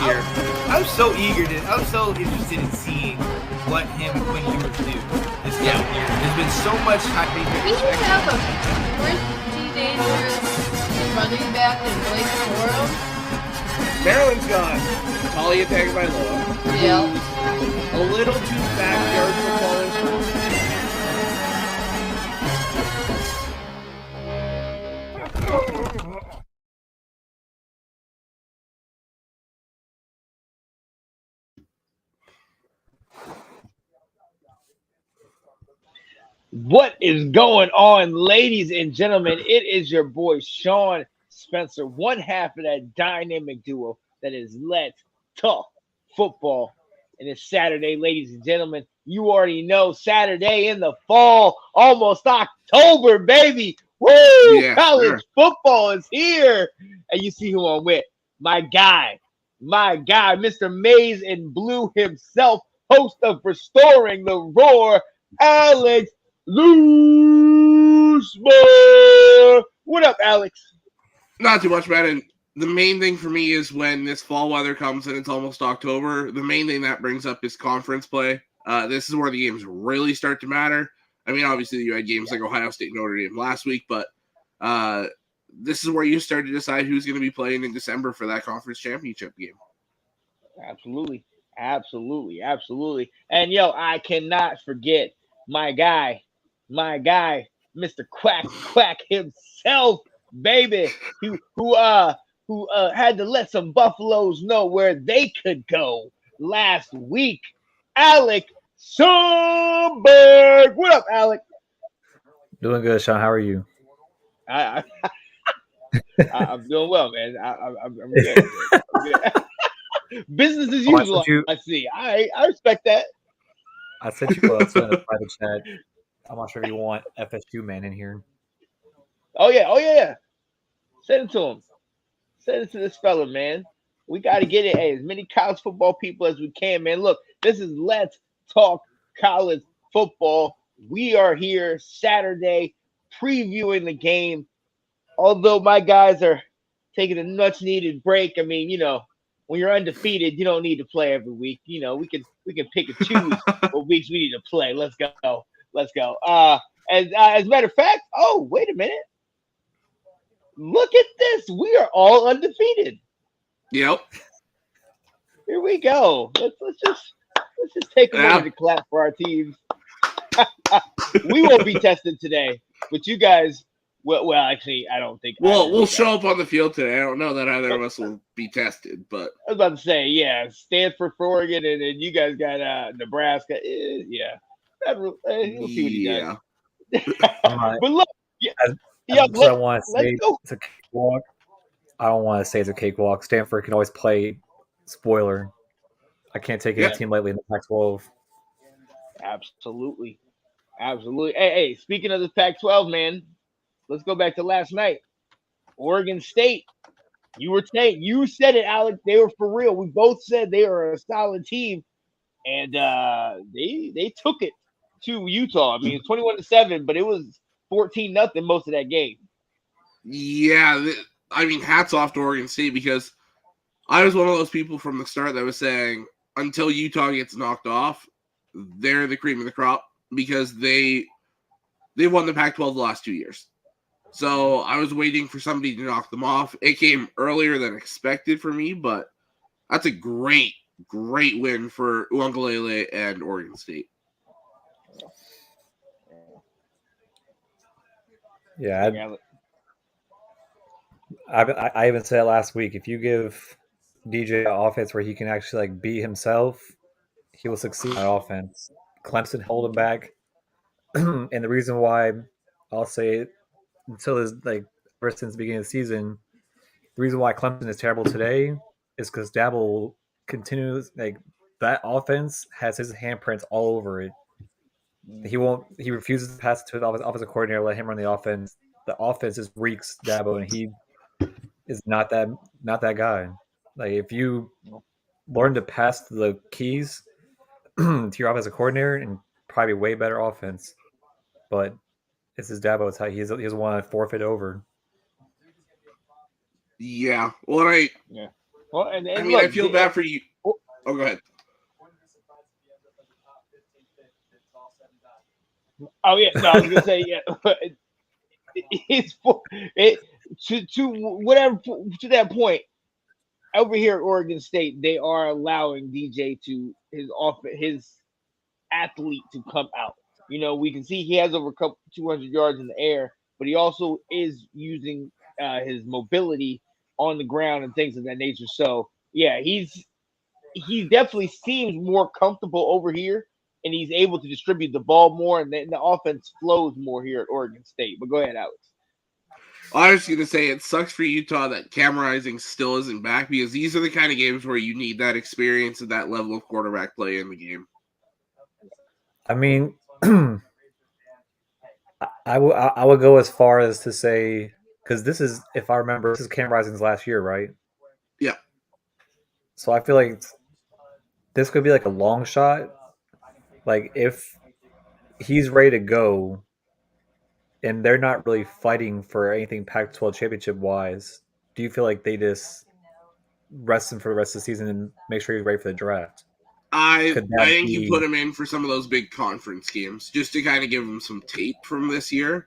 year. I'm so interested in seeing what him and Quinn Ewers do this year. There's been so much hype. We should have a pretty dangerous running back in Blake Corum. Maryland's gone. Talia Tagovailoa. Yeah. A little too backyard football. What is going on, ladies and gentlemen? It is your boy Sean Spencer, one half of that dynamic duo that is Let's Talk Football. And it's Saturday, ladies and gentlemen. You already know, Saturday in the fall, almost October, baby. Woo! Yeah, college football is here. And you see who I'm with. My guy, Mr. Maize and Blue himself, host of Restoring the Roar, Alex Loosman. What up, Alex? Not too much, man. And the main thing for me is when this fall weather comes and it's almost October, the main thing that brings up is conference play. This is where the games really start to matter. I mean, obviously you had games like Ohio State and Notre Dame last week, but this is where you start to decide who's going to be playing in December for that conference championship game. Absolutely. And I cannot forget my guy, Mr. Quack himself, baby, who had to let some Buffaloes know where they could go last week. Alec Sumberg. What up, Alec? Doing good, Sean. How are you? I'm doing well, man. I'm good. Business as usual. I see. I respect that. I sent you in the private chat. I'm not sure if you want FSU man in here. Oh yeah. Send it to him. Send it to this fella, man. We got to get it. Hey, as many college football people as we can, man. Look, this is Let's Talk College Football. We are here Saturday previewing the game. Although my guys are taking a much-needed break. I mean, when you're undefeated, you don't need to play every week. We can pick and choose what weeks we need to play. Let's go. As a matter of fact, oh, wait a minute. Look at this. We are all undefeated. Yep. Here we go. Let's just take a moment to clap for our teams. We won't be tested today, but you guys. Well, actually, I don't think. We'll show up on the field today. I don't know that either of us will be tested, but I was about to say, yeah, Stanford for Oregon, and then you guys got Nebraska. Yeah, we'll see what he does. But look, I want to say it's a cakewalk. I don't want to say it's a cakewalk. Stanford can always play spoiler. I can't take any team lightly in the Pac-12. Absolutely. Hey, speaking of the Pac-12, man. Let's go back to last night. Oregon State. You said it, Alex. They were for real. We both said they were a solid team, and they took it to Utah. I mean, 21-7, but it was 14-0 most of that game. Yeah, I mean, hats off to Oregon State because I was one of those people from the start that was saying until Utah gets knocked off, they're the cream of the crop because they won the Pac-12 the last 2 years. So I was waiting for somebody to knock them off. It came earlier than expected for me, but that's a great win for Uiagalelei and Oregon State. Yeah, I even said last week, if you give DJ an offense where he can actually be himself, he will succeed on offense. Clemson held him back, and the reason why I'll say it until ever since the beginning of the season, the reason why Clemson is terrible today is because Dabo continues that offense has his handprints all over it. He refuses to pass it to the offensive coordinator, let him run the offense. The offense just reeks Dabo, and he is not that guy. If you learn to pass the keys to your offensive coordinator, and probably way better offense, but this is Dabo. It's how he doesn't want to forfeit over. Yeah. Well, Well, and I mean, look, I feel bad for you. Oh, go ahead. Oh yeah, no, I was gonna say yeah. It's it to whatever to that point. Over here at Oregon State, they are allowing DJ to his athlete to come out. You know, we can see he has over 200 yards in the air, but he also is using his mobility on the ground and things of that nature. So yeah, he definitely seems more comfortable over here, and he's able to distribute the ball more, and the offense flows more here at Oregon State. But go ahead, Alex. I was going to say it sucks for Utah that Cam Rising still isn't back because these are the kind of games where you need that experience and that level of quarterback play in the game. I mean, I would go as far as to say, because this is, if I remember, this is Cam Rising's last year, right? Yeah. So I feel like this could be like a long shot. Like if he's ready to go, and they're not really fighting for anything Pac-12 championship wise, do you feel like they just rest him for the rest of the season and make sure he's ready for the draft? I Could that think you be? put him in for some of those big conference games just to kind of give him some tape from this year.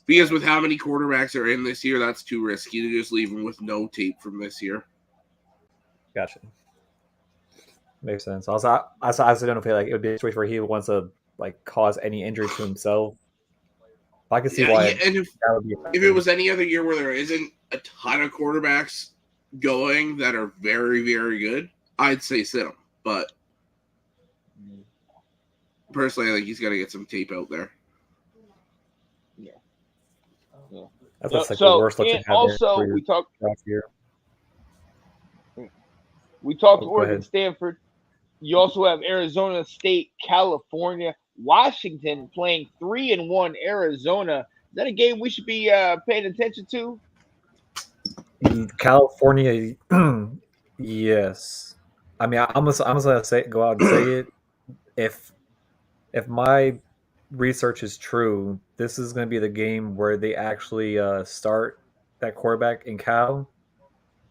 Because with how many quarterbacks are in this year, that's too risky to just leave him with no tape from this year. Gotcha. Makes sense. Also, I also don't feel like it would be a situation where he wants to like cause any injury to himself. I can see why and that would be a if it was any other year where there isn't a ton of quarterbacks going that are very, very good, I'd say sit him. But personally, I think he's got to get some tape out there. Yeah. That's like the worst look to have. Also, we talked Oregon, Stanford. You also have Arizona State, California, Washington playing 3-1 Arizona. Is that a game we should be paying attention to? California, yes. I mean, I'm just gonna go out and say it. If my research is true, this is going to be the game where they actually start that quarterback in Cal.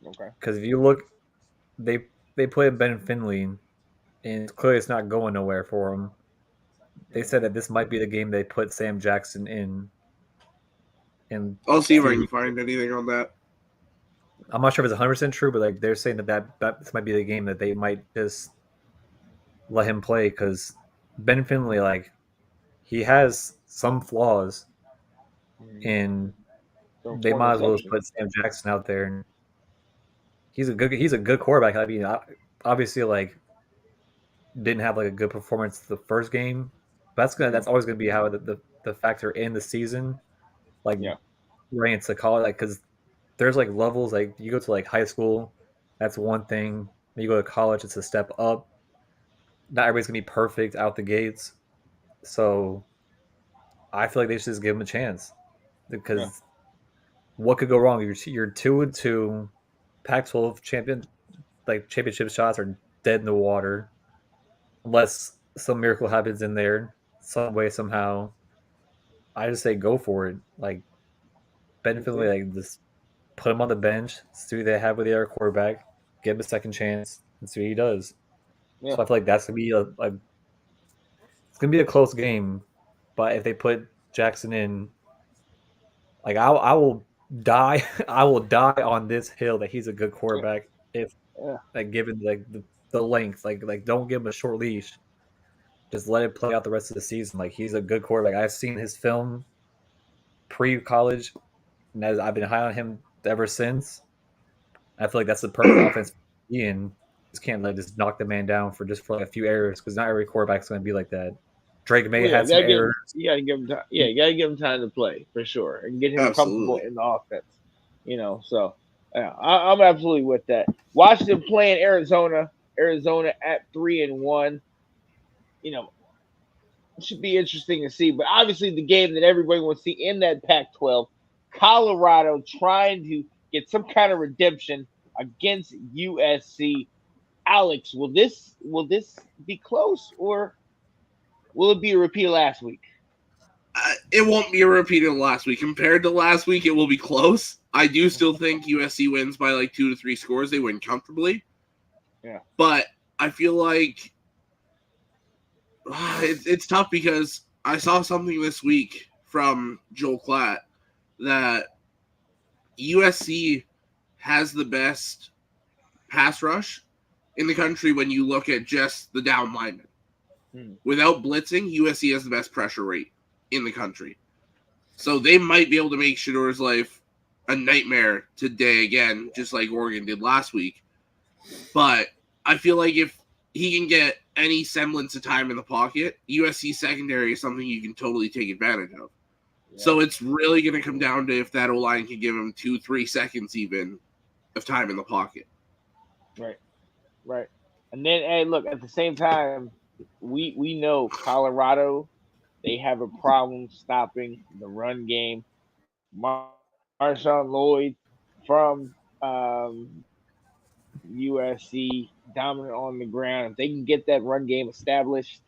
Okay. Because if you look, they put Ben Finley, and clearly it's not going nowhere for him. They said that this might be the game they put Sam Jackson in. And I'll see if I can find anything on that. I'm not sure if it's 100% true, but like they're saying that this might be the game that they might just let him play because Ben Finley, like, he has some flaws, and they might as well just put Sam Jackson out there. And he's a good quarterback. I mean, obviously, like, didn't have like a good performance the first game. But that's always gonna be how the factor in the season, like running into college, like because there's like levels. Like you go to like high school, that's one thing. Then you go to college, it's a step up. Not everybody's gonna be perfect out the gates, so I feel like they should just give him a chance because what could go wrong? You're 2-2, Pac-12 championship shots are dead in the water unless some miracle happens in there some way somehow. I just say go for it. Like Ben Finley, like just put him on the bench, see what they have with the other quarterback, give him a second chance, and see what he does. Yeah. So I feel like that's gonna be it's gonna be a close game, but if they put Jackson in, like I will die. I will die on this hill that he's a good quarterback. If like given like the length, like don't give him a short leash. Just let it play out the rest of the season. Like he's a good quarterback. I've seen his film pre-college, and I've been high on him ever since. I feel like that's the perfect offense to be in. Just can't just knock the man down for like a few errors because not every quarterback's going to be like that. Drake May had some errors. You got to give him time. Yeah, you got to give him time to play for sure and get him comfortable in the offense. You know, so I'm absolutely with that. Washington playing Arizona. Arizona at 3-1. You know, it should be interesting to see. But obviously, the game that everybody wants to see in that Pac-12, Colorado trying to get some kind of redemption against USC. Alex, will this be close or will it be a repeat of last week? It won't be a repeat of last week. Compared to last week, it will be close. I do still think USC wins by like 2 to 3 scores. They win comfortably. Yeah. But I feel like it's tough because I saw something this week from Joel Klatt that USC has the best pass rush in the country when you look at just the down linemen. Without blitzing, USC has the best pressure rate in the country. So they might be able to make Shador's life a nightmare today again, just like Oregon did last week. But I feel like if he can get any semblance of time in the pocket, USC secondary is something you can totally take advantage of. Yeah. So it's really going to come down to if that O-line can give him 2-3 seconds even of time in the pocket. Right. And then, hey, look, at the same time, we know Colorado, they have a problem stopping the run game. Marshawn Lloyd from USC, dominant on the ground. If they can get that run game established,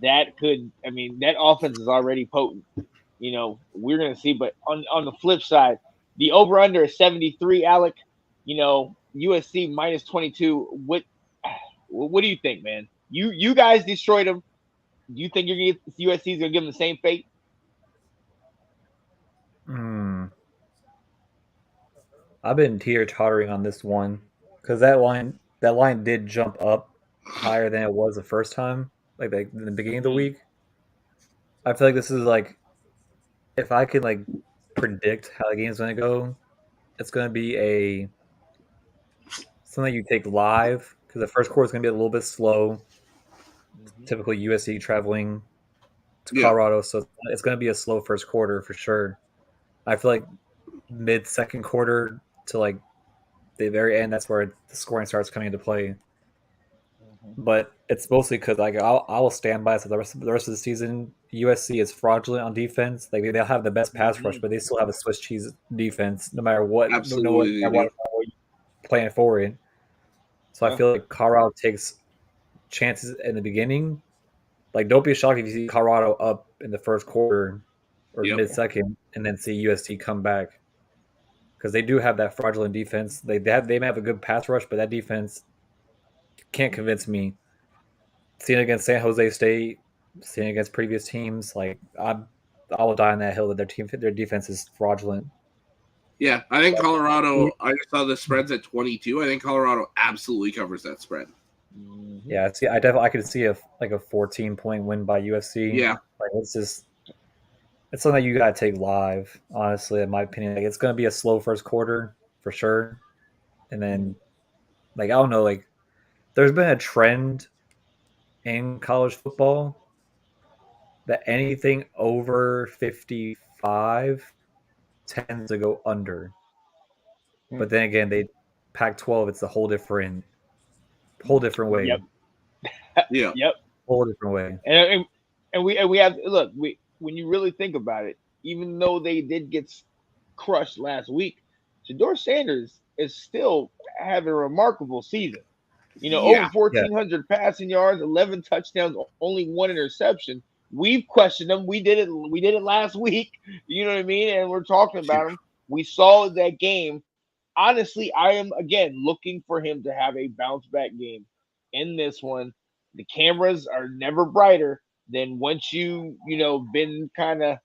that offense is already potent. We're going to see. But on the flip side, the over-under is 73, Alec. USC minus 22. What do you think, man? You guys destroyed them. Do you think USC is going to give them the same fate? I've been teeter-tottering on this one because that line did jump up higher than it was the first time, like in the beginning of the week. I feel like this is like, if I could like predict how the game's going to go, it's going to be something you take live because the first quarter is going to be a little bit slow. Typically USC traveling to Colorado, so it's going to be a slow first quarter for sure. I feel like mid-second quarter to like the very end, that's where the scoring starts coming into play. But it's mostly because like I will stand by it for the rest of the season. USC is fraudulent on defense. Like they'll have the best pass rush, but they still have a Swiss cheese defense, no matter what. Absolutely, no matter what you're playing for it. So I feel like Colorado takes chances in the beginning. Like, don't be shocked if you see Colorado up in the first quarter or mid-second, and then see USC come back, because they do have that fraudulent defense. They may have a good pass rush, but that defense can't convince me. Seeing against San Jose State, seeing against previous teams, like I will die on that hill that their defense is fraudulent. Yeah, I think Colorado. I just saw the spreads at 22. I think Colorado absolutely covers that spread. Yeah, I could see a 14-point win by USC. Yeah, like it's something that you gotta take live. Honestly, in my opinion, like it's gonna be a slow first quarter for sure, and then like I don't know, like there's been a trend in college football that anything over 55 tends to go under. But then again, Pac-12, it's a whole different way. Yep. Yeah. Yep. Whole different way. And we have look, when you really think about it, even though they did get crushed last week, Shedeur Sanders is still having a remarkable season. Over 1,400 passing yards, 11 touchdowns, only one interception. We've questioned him. We did it last week. You know what I mean? And we're talking about him. We saw that game. Honestly, I am again looking for him to have a bounce back game in this one. The cameras are never brighter than once been kind of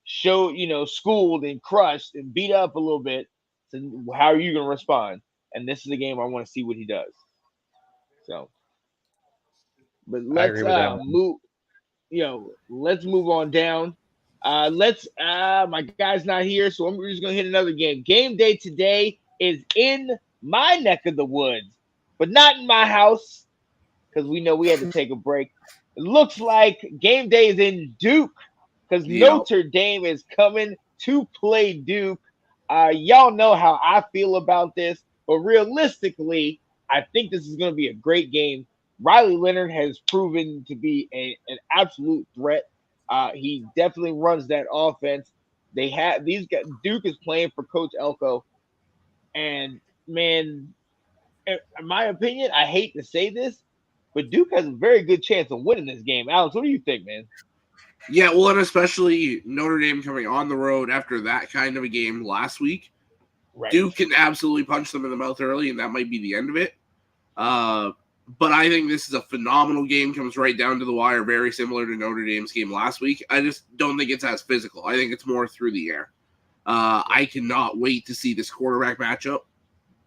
schooled and crushed and beat up a little bit. So how are you going to respond? And this is a game I want to see what he does. So, but let's move. Let's move on down. My guy's not here, so we're just gonna hit another game. Game day today is in my neck of the woods, but not in my house, because we know we had to take a break. It looks like game day is in Duke, because Notre Dame is coming to play Duke. Y'all know how I feel about this, but realistically, I think this is going to be a great game. Riley Leonard has proven to be an absolute threat. He definitely runs that offense. They have these guys. Duke is playing for Coach Elko, and man, in my opinion, I hate to say this, but Duke has a very good chance of winning this game. Alex, what do you think, man? Yeah, well, and especially Notre Dame coming on the road after that kind of a game last week. Right. Duke can absolutely punch them in the mouth early, and that might be the end of it. But I think this is a phenomenal game. Comes right down to the wire, very similar to Notre Dame's game last week. I just don't think it's as physical. I think it's more through the air. I cannot wait to see this quarterback matchup.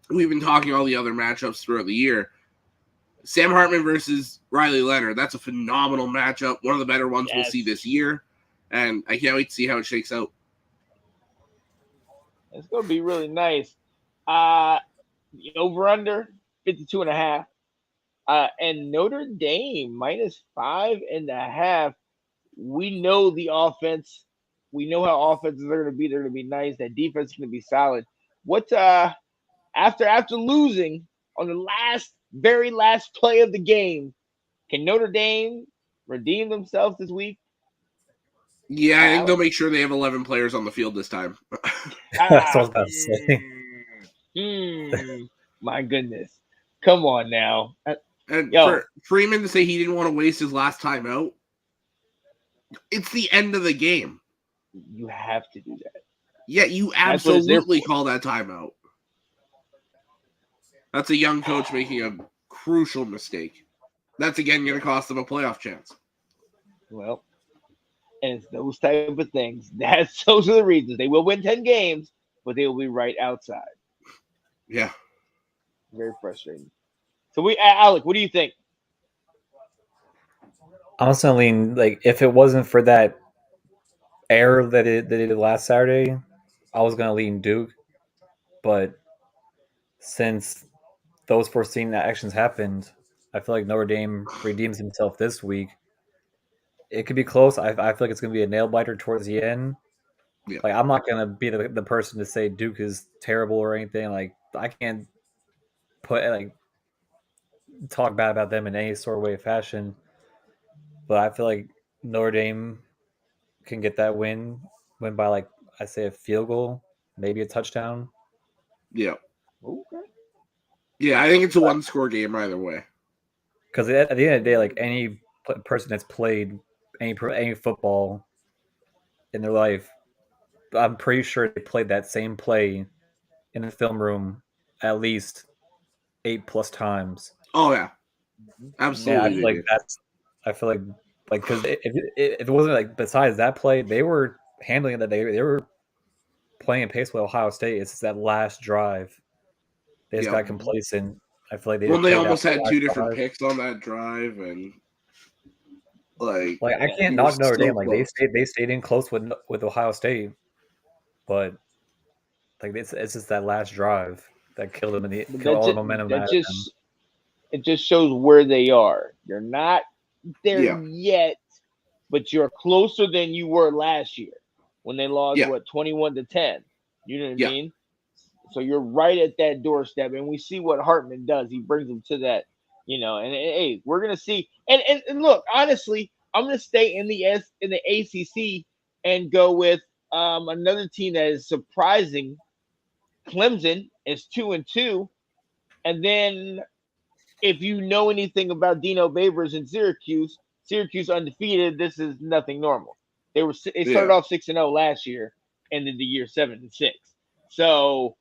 We've been talking all the other matchups throughout the year. Sam Hartman versus Riley Leonard. That's a phenomenal matchup. One of the better ones we'll see this year. And I can't wait to see how it shakes out. It's going to be really nice. Over under 52.5. And Notre Dame minus 5.5. We know the offense. We know how offenses are going to be. They're going to be nice. That defense is going to be solid. What after losing on the very last play of the game, can Notre Dame redeem themselves this week? Yeah, I think they'll make sure they have 11 players on the field this time. That's what I was about to say. My goodness. Come on now. And for Freeman to say he didn't want to waste his last time out, it's the end of the game. You have to do that. Yeah, you absolutely call that timeout. That's a young coach making a crucial mistake. That's, again, going to cost them a playoff chance. Well, and it's those type of things. Those are the reasons. They will win 10 games, but they will be right outside. Yeah. Very frustrating. So Alec, what do you think? I'm also lean, like, if it wasn't for that error that they did last Saturday, I was gonna lean Duke. But since those foreseen actions happened, I feel like Notre Dame redeems himself this week. It could be close. I feel like it's gonna be a nail biter towards the end. Yeah. Like, I'm not gonna be the person to say Duke is terrible or anything. Like, I can't talk bad about them in any sort of way of fashion. But I feel like Notre Dame can get that win by, like, I say a field goal, maybe a touchdown. Yeah. Okay. Yeah, I think it's a one-score game either way. Because at the end of the day, like, any person that's played any football in their life, I'm pretty sure they played that same play in the film room at least 8+ times. Oh yeah, absolutely. Yeah, I feel like because if it wasn't like besides that play, they were handling it. That they were playing pace with Ohio State. It's just that last drive. They just got complacent. I feel like they almost had two different picks on that drive, and like I can't knock Notre Dame. Like, they stayed in close with Ohio State, but like it's just that last drive that killed them killed all the momentum. It just shows where they are. You're not there yet, but you're closer than you were last year when they lost 21-10. You know what I mean? So you're right at that doorstep, and we see what Hartman does. He brings them to that, And hey, we're gonna see. And look, honestly, I'm gonna stay in the ACC and go with another team that is surprising. Clemson is 2-2, and then if you know anything about Dino Babers in Syracuse undefeated. This is nothing normal. They started off 6-0 last year, ended the year 7-6. So,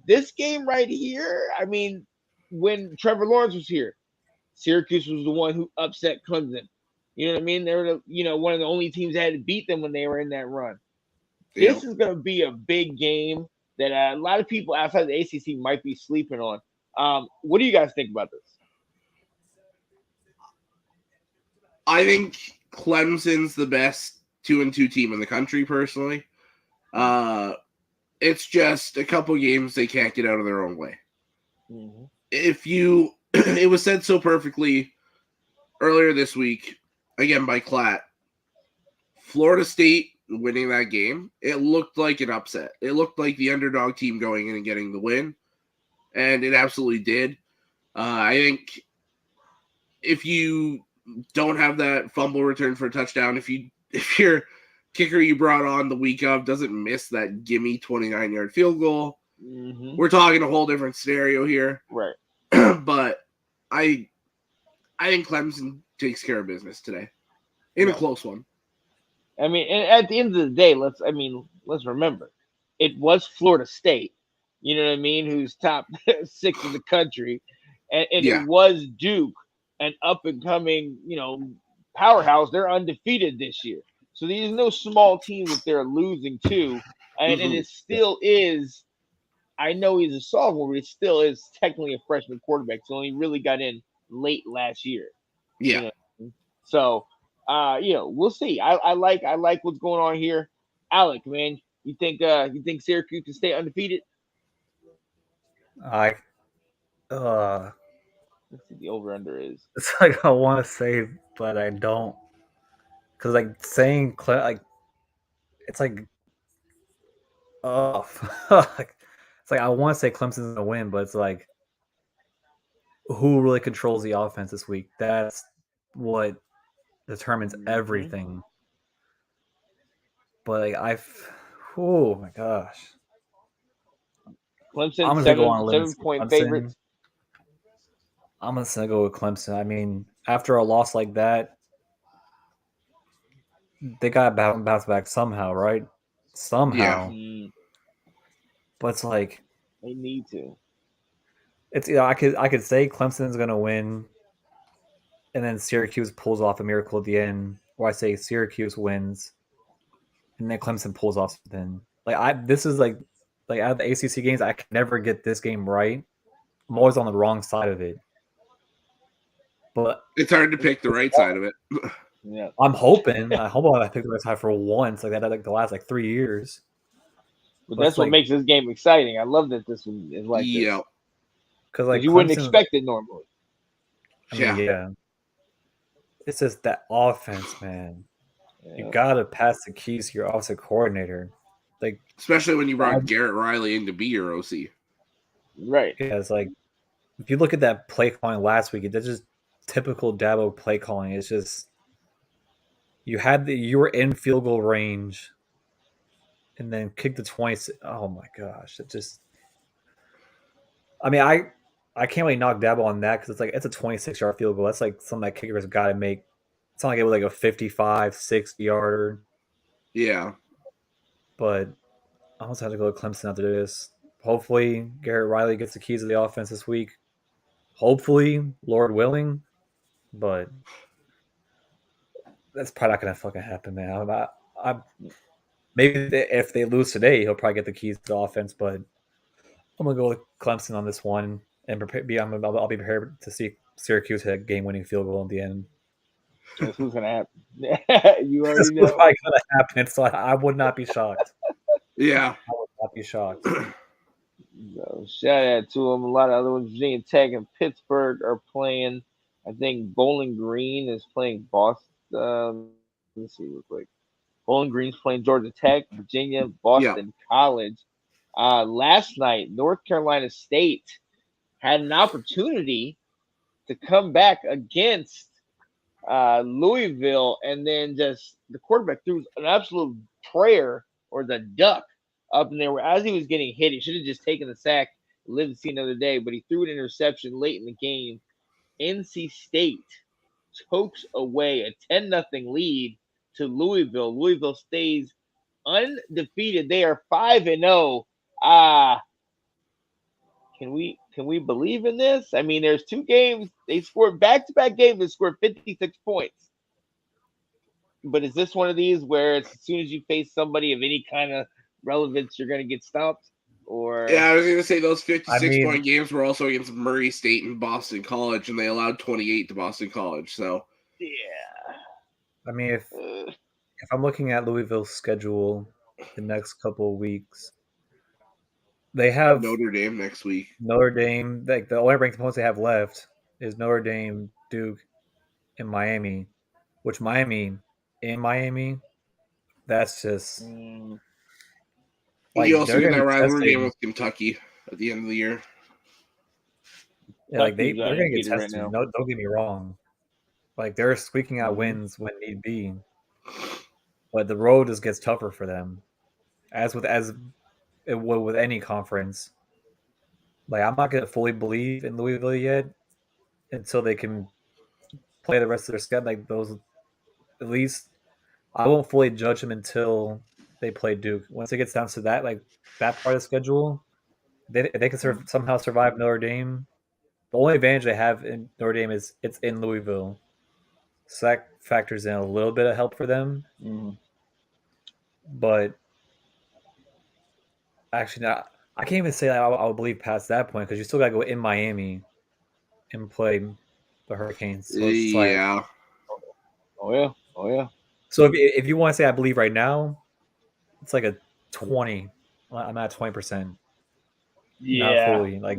this game right here. I mean, when Trevor Lawrence was here, Syracuse was the one who upset Clemson. You know what I mean? They were one of the only teams that had to beat them when they were in that run. This is going to be a big game that a lot of people outside the ACC might be sleeping on. What do you guys think about this? I think Clemson's the best 2-2 team in the country, personally. It's just a couple games they can't get out of their own way. Mm-hmm. It was said so perfectly earlier this week, again by Klatt, Florida State winning that game, it looked like an upset. It looked like the underdog team going in and getting the win, and it absolutely did. I think if you don't have that fumble return for a touchdown, if your kicker you brought on the week of doesn't miss that gimme 29-yard field goal, we're talking a whole different scenario here. Right. But I think Clemson takes care of business today in a close one. I mean, and at the end of the day, let's remember, it was Florida State. You know what I mean? Who's top 6 in the country, and it Yeah. was Duke, an up and coming, powerhouse. They're undefeated this year, so there's no small team that they're losing to, and Mhm. it still is. I know he's a sophomore, but it still is technically a freshman quarterback. So he really got in late last year. Yeah. You know, so we'll see. I like what's going on here. Alec, man, you think Syracuse can stay undefeated? I uh, Let's see the over under is. it's like I want to say, but I don't, because like saying like it's like oh, like, it's like I want to say Clemson's gonna win, but it's like who really controls the offense this week? That's what determines Mhm. everything. But like oh my gosh, Clemson I'm just gonna go on a limb and seven say point Clemson. favorites. I'm just gonna go with Clemson. I mean, after a loss like that, they got to bounce back somehow, right? Yeah. Somehow. Mm, But it's like they need to. it's I could say Clemson's gonna win, and then Syracuse pulls off a miracle at the end, or I say Syracuse wins, and then Clemson pulls off something. This is like out of the ACC games, I can never get this game right. I'm always on the wrong side of it. But It's hard to pick the right side of it. Yeah. I'm hoping. I hope I pick the right side for once, like that, like the last 3 years. But But it's that's what like makes this game exciting. I love that this one is like this Yeah. because because like you wouldn't Clemson. expect it normally. I mean, Yeah. yeah, it's just that offense, man. You Yeah. gotta pass the keys to your offensive coordinator. Like, Especially when you I, brought Garrett Riley in to be your OC. Right. yeah, it's like if you look at that play calling last week, that's just typical Dabo play calling. It's just you were in field goal range, and then kick the 20. Oh my gosh, it just. I mean, I can't really knock Dabo on that because it's a 26-yard field goal. That's like something that kickers got to make. It's not like it was like a 55, 60-yarder, Yeah. but I almost have to go with Clemson after this. Hopefully, Garrett Riley gets the keys of the offense this week. Hopefully, Lord willing, but that's probably not gonna fucking happen, man. Maybe if they lose today, he'll probably get the keys to the offense. But I'm gonna go with Clemson on this one and I'll be prepared to see Syracuse hit a game-winning field goal at the end. That's what's gonna happen. You That's already what's know. probably gonna happen. So I would not be shocked. Yeah. I would not be shocked. So shout out to them. A lot of other ones. Virginia Tech and Pittsburgh are playing. I think Bowling Green is playing Boston. Let's see real quick. Bowling Green's playing Georgia Tech. Virginia, Yeah. Boston College. Last night, North Carolina State had an opportunity to come back against Louisville, and then just the quarterback threw an absolute prayer or the duck up in there. Where as he was getting hit, he should have just taken the sack, lived to see another day. But he threw an interception late in the game. NC State chokes away a 10-0 lead to Louisville. Louisville stays undefeated. They are 5-0. Can we believe in this? I mean, there's 2 games they scored back-to-back games. They scored 56 points. But is this one of these where it's as soon as you face somebody of any kind of relevance, you're going to get stomped? Yeah, Or I was going to say those I 56 mean, point games were also against Murray State and Boston College, and they allowed 28 to Boston College. So, yeah, I mean, if I'm looking at Louisville's schedule the next couple of weeks, they have Notre Dame next week. Notre Dame. Like the only ranked opponents they have left is Notre Dame, Duke, and Miami. Which Miami, that's just mm, You like also they're get gonna that be rivalry game tested. with Kentucky at the end of the year. Yeah, like Kentucky's they're gonna get undefeated right tested. now. No, don't get me wrong. Like they're squeaking out Mm-hmm. wins when need be, but the road just gets tougher for them, as it would with any conference. Like I'm not gonna fully believe in Louisville yet until they can play the rest of their schedule. Like those, at least I won't fully judge them until they play Duke. Once it gets down to that, like that part of the schedule, they can somehow survive Notre Dame. The only advantage they have in Notre Dame is it's in Louisville, so that factors in a little bit of help for them. Mhm. But actually, not. I can't even say that I would believe past that point because you still got to go in Miami and play the Hurricanes. So it's like, Yeah. Oh yeah. Oh yeah. so if you want to say I believe right now, it's like a 20. I'm at 20%, not Yeah. fully. Like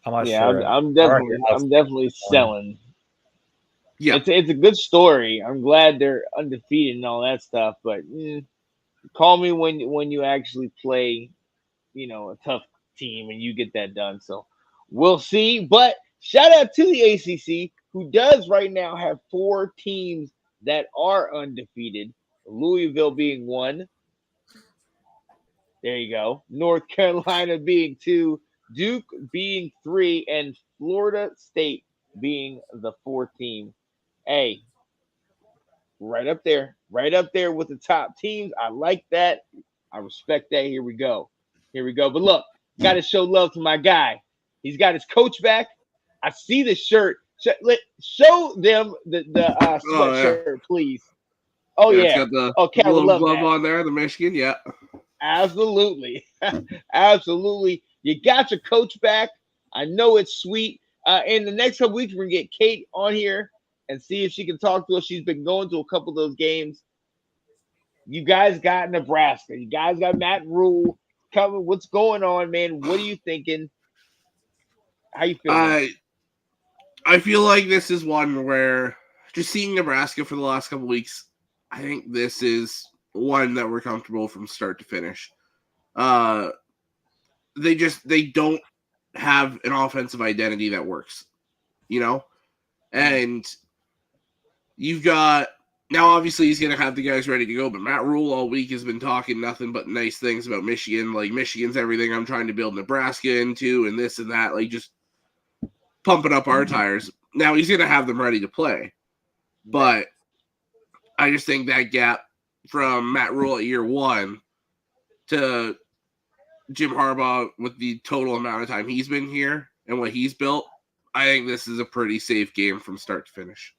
I'm not Yeah. sure. I'm I already definitely selling. Yeah. It's a good story. I'm glad they're undefeated and all that stuff, but call me when you actually play, a tough team and you get that done. So we'll see. But shout out to the ACC, who does right now have 4 teams that are undefeated. Louisville being 1. There you go. North Carolina being 2, Duke being 3, and Florida State being the 4th team. Hey, right up there with the top teams. I like that. I respect that. Here we go. But look, got to show love to my guy. He's got his coach back. I see the shirt. Show them the Oh yeah. sweatshirt, please. Oh Yeah, it's yeah. got the Okay, I would little love glove that. on there, the Michigan. Yeah. Absolutely. Absolutely. You got your coach back. I know it's sweet. In the next couple weeks, we're going to get Kate on here and see if she can talk to us. She's been going to a couple of those games. You guys got Nebraska. You guys got Matt Rule coming. What's going on, man? What are you thinking? How you feeling? I feel like this is one where just seeing Nebraska for the last couple weeks, I think this is one that we're comfortable from start to finish. They don't have an offensive identity that works, and you've got now obviously he's going to have the guys ready to go, but Matt Rule all week has been talking nothing but nice things about Michigan, like Michigan's everything I'm trying to build Nebraska into and this and that, like just pumping up our tires. Now he's going to have them ready to play, but I just think that gap from Matt Rule at year 1 to Jim Harbaugh with the total amount of time he's been here and what he's built, I think this is a pretty safe game from start to finish.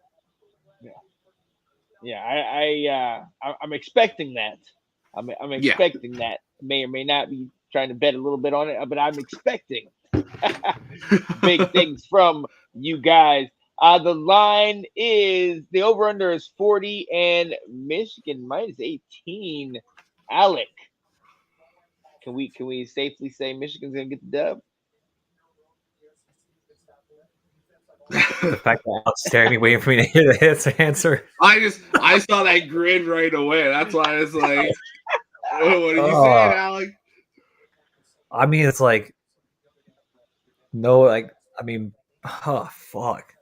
Yeah. I'm expecting that. I'm expecting that. May or may not be trying to bet a little bit on it, but I'm expecting big things from you guys. The line is the over under is 40 and Michigan minus 18. Alec, can we safely say Michigan's gonna get the dub? The fact that Alex staring at me, waiting for me to hear the answer. I saw that grin right away. That's why I was like, what are you saying, Alec? I mean, it's like no, like I mean, oh fuck.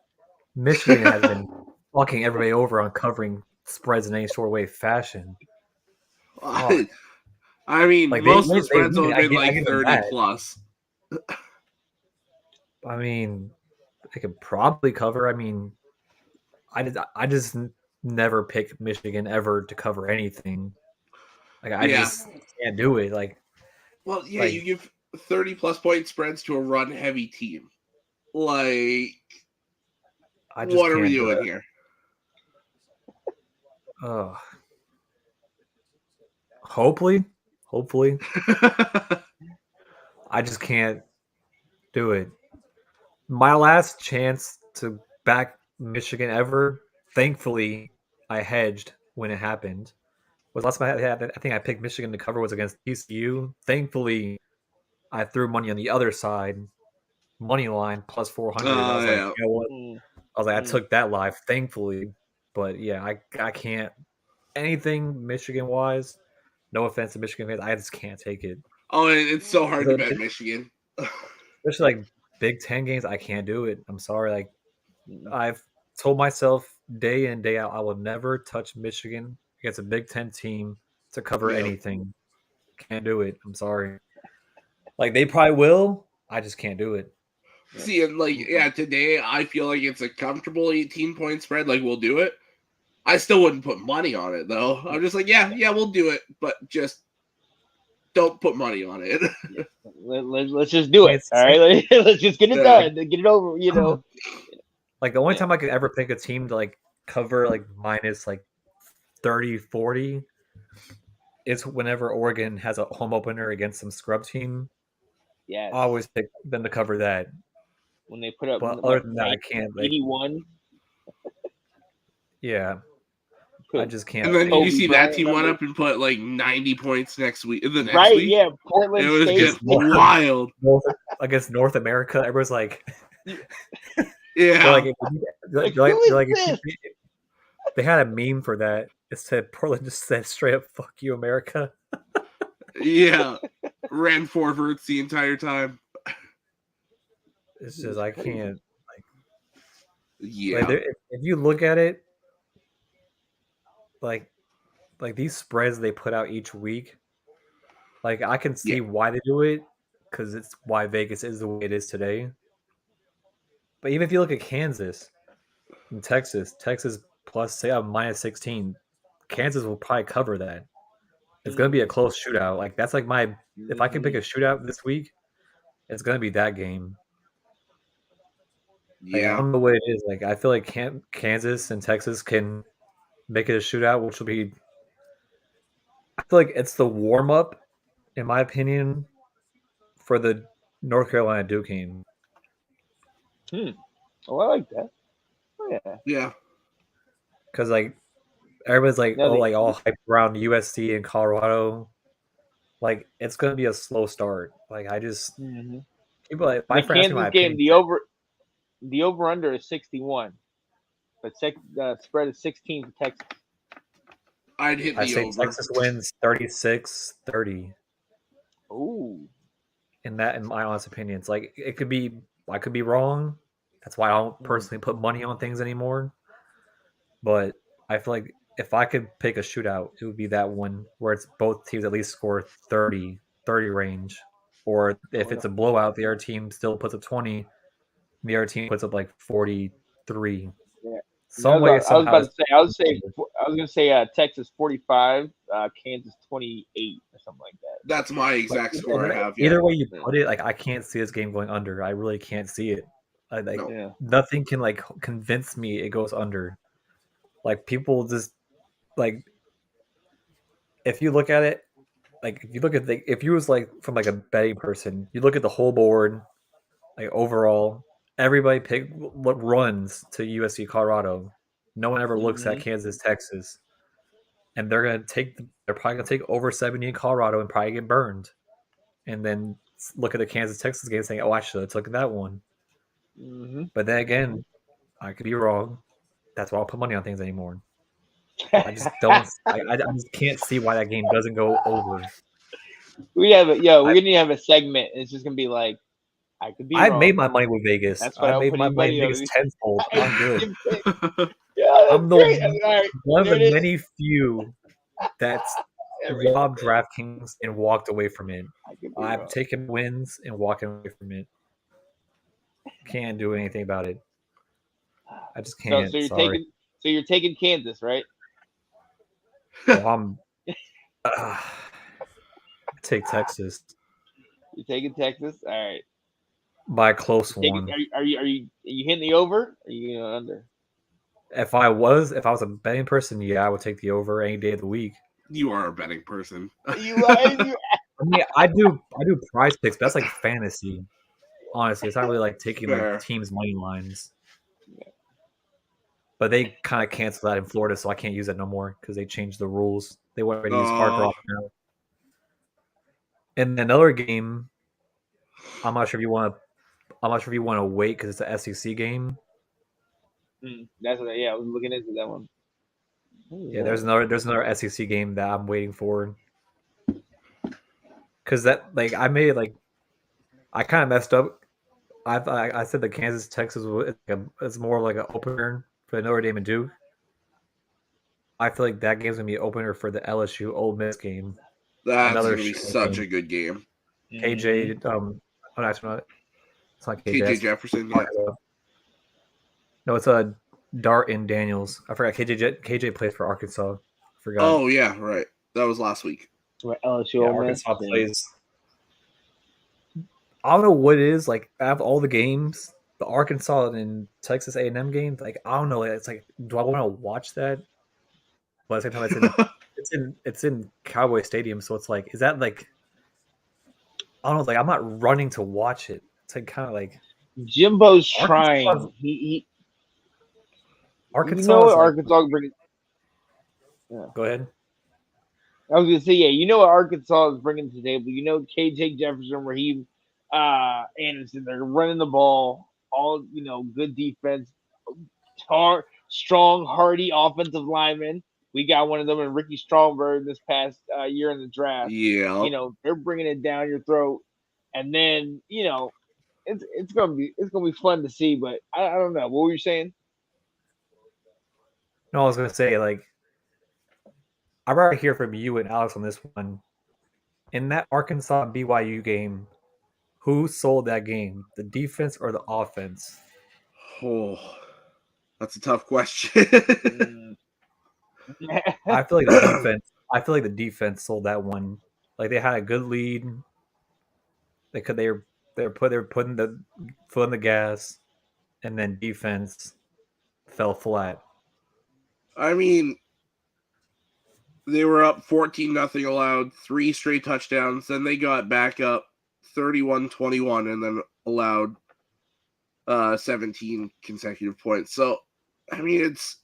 Michigan has been fucking everybody over on covering spreads in any sort of way fashion. Fuck. I mean, Like most of the spreads have been like 30 plus. I mean, they could probably cover. I mean, I just never pick Michigan ever to cover anything. Like I just can't do it. Like, well, yeah, you give 30 plus point spreads to a run heavy team. Like, what are we doing here? Hopefully. I just can't do it. My last chance to back Michigan ever, thankfully, I hedged when it happened. Was last time I think I picked Michigan to cover was against TCU. Thankfully, I threw money on the other side, money line plus 400. I was like, you know what? I took that live, thankfully. But yeah, I can't anything Michigan wise. No offense to Michigan fans, I just can't take it. Oh, it's so hard to bet Michigan, especially like Big Ten games. I can't do it. I'm sorry. Like I've told myself day in day out, I will never touch Michigan against a Big Ten team to cover anything. Can't do it. I'm sorry. Like they probably will. I just can't do it. See, and today I feel like it's a comfortable 18-point spread. Like we'll do it, I still wouldn't put money on it though. I'm just like, yeah, we'll do it, but just don't put money on it. Let's just do it. All right, let's just get it done, get it over. You know, like the only time I could ever pick a team to like cover like minus like 30, 40 is whenever Oregon has a home opener against some scrub team. yeah, I always pick them to cover that. When they put up, but other than that, I can't. Like, 81. Yeah, I just can't. And then Kobe you see Bryant that team number. went up and put like 90 points next week. The next Right? week, Yeah, Portland it was State. just wild. Against North America, everyone's like, yeah, they're like they had a meme for that. It said Portland just said straight up "fuck you, America." yeah, ran forwards the entire time. It's just I can't. Yeah, Like, if you look at it, like these spreads they put out each week, like I can see why they do it because it's why Vegas is the way it is today. But even if you look at Kansas and Texas plus say minus 16, Kansas will probably cover that. It's going to be a close shootout. Like that's like my if I can pick a shootout this week, it's going to be that game. Like, I don't know what it is. Like I feel like Kansas and Texas can make it a shootout, which will be. I feel like it's the warm up, in my opinion, for the North Carolina Duke game. Oh, I like that. Oh yeah. Yeah. Because like everybody's like, all hyped around USC and Colorado. Like it's gonna be a slow start. Like I just people like my friends ask me my game, opinion. the over under is 61, but spread is 16 for Texas. I'd hit the I say over. Texas wins 36-30. Ooh. In my honest opinion, it's like it could be. I could be wrong. That's why I don't personally put money on things anymore. But I feel like if I could pick a shootout, it would be that one where it's both teams at least score 30 range. Or if it's a blowout, the other team still puts up 20, the other team puts up like 43. Yeah. Some way somehow. I was gonna say Texas 45, Kansas 28 or something like that. That's my exact score I have. Yeah. Either way you put it, like I can't see this game going under. I really can't see it. Nothing can like convince me it goes under. Like people just like if you look at it, like if you was like from like a betting person, you look at the whole board, like overall, everybody pick what runs to USC Colorado. No one ever looks at Kansas, Texas, and they're probably gonna take over 70 in Colorado and probably get burned, and then look at the Kansas Texas game saying, "Oh, I should have took that one." But then again, I could be wrong. That's why I don't put money on things anymore. I just don't. I just can't see why that game doesn't go over. We're gonna have a segment. It's just gonna be like, I could be wrong. I made my money with Vegas. I made my money with Vegas tenfold. I'm good. I'm one of the many few that's robbed DraftKings and walked away from it. I've taken wins and walking away from it. Can't do anything about it. I just can't. So you're taking Kansas, right? Well, take Texas. You're taking Texas, all right. By a close one. Are you hitting the over? Or are you under? If I was a betting person, yeah, I would take the over any day of the week. You are a betting person. You are. I mean, I do prize picks, but that's like fantasy. Honestly, it's not really like taking like teams' money lines. Yeah. But they kind of canceled that in Florida, so I can't use that no more because they changed the rules. They want to use hard rock now. And another game, I'm not sure if you want to wait because it's an SEC game. That's what. Yeah, I was looking into that one. Yeah, there's another SEC game that I'm waiting for. Because that I kind of messed up. I said that Kansas Texas is more like an opener for Notre Dame and Duke. I feel like that game's gonna be an opener for the LSU Ole Miss game. That's gonna be such a good game. KJ, it's not KJ. KJ Jefferson. Yeah. No, it's a Dart and Daniels. I forgot KJ plays for Arkansas. I forgot. Oh yeah, right. That was last week. Right, LSU, Yeah, Ole Miss. Arkansas plays. I don't know what it is. Like, out of all the games, the Arkansas and Texas A&M games, like, I don't know. It's like, do I want to watch that? But at the same time, it's in Cowboy Stadium, so it's like, is that like, I don't know. Like, I'm not running to watch it. It's like kind of like Jimbo's Arkansas. trying. He you Arkansas know is what like. Arkansas bringing? Yeah. Go ahead. I was gonna say, yeah, you know what Arkansas is bringing to the table. You know, KJ Jefferson, Raheem Anderson, they're running the ball. All good defense, strong, hardy offensive linemen. We got one of them in Ricky Stromberg this past year in the draft. Yeah. They're bringing it down your throat, and then it's gonna be fun to see. But I don't know. What were you saying? No, I was gonna say, like, I'd rather hear from you and Alex on this one. In that Arkansas BYU game, who sold that game? The defense or the offense? Oh, that's a tough question. I feel like the defense. I feel like the defense sold that one. Like, they had a good lead. They were putting the foot on the gas, and then defense fell flat. I mean, they were up 14-0 allowed, 3 straight touchdowns. Then they got back up 31-21 and then allowed 17 consecutive points. So, I mean, it's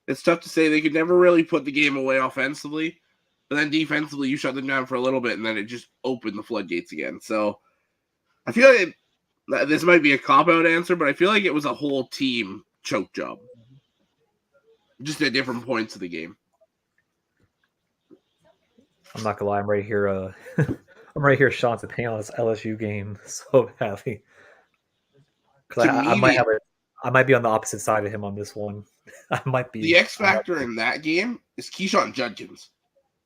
it's tough to say. They could never really put the game away offensively. But then defensively, you shut them down for a little bit, and then it just opened the floodgates again. So, I feel like this might be a cop-out answer, but I feel like it was a whole team choke job. Just at different points of the game. I'm not gonna lie, I'm right here. I'm right here. Sean's opinion on this LSU game so badly because I might be on the opposite side of him on this one. I might be. The X factor in that game is Keyshawn Judkins.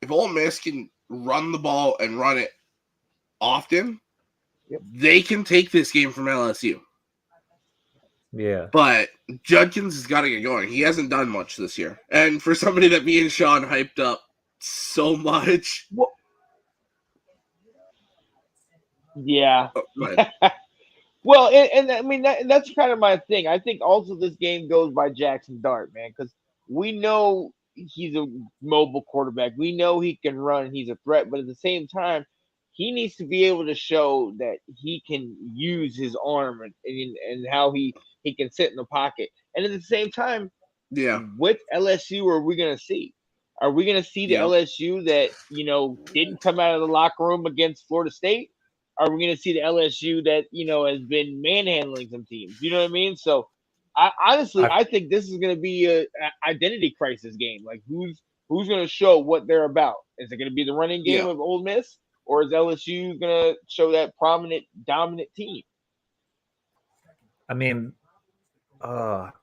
If Ole Miss can run the ball and run it often, they can take this game from LSU. Yeah. But Judkins has got to get going. He hasn't done much this year. And for somebody that me and Sean hyped up so much. Yeah. Oh, well, and I mean, that's kind of my thing. I think also this game goes by Jackson Dart, man, because we know he's a mobile quarterback. We know he can run. He's a threat. But at the same time, he needs to be able to show that he can use his arm and how he can sit in the pocket. And at the same time, what LSU are we going to see? Are we going to see the LSU that, didn't come out of the locker room against Florida State? Are we going to see the LSU that, has been manhandling some teams? You know what I mean? So, I think this is going to be a identity crisis game. Like, who's going to show what they're about? Is it going to be the running game of Ole Miss? Or is LSU going to show that prominent, dominant team? I mean, like,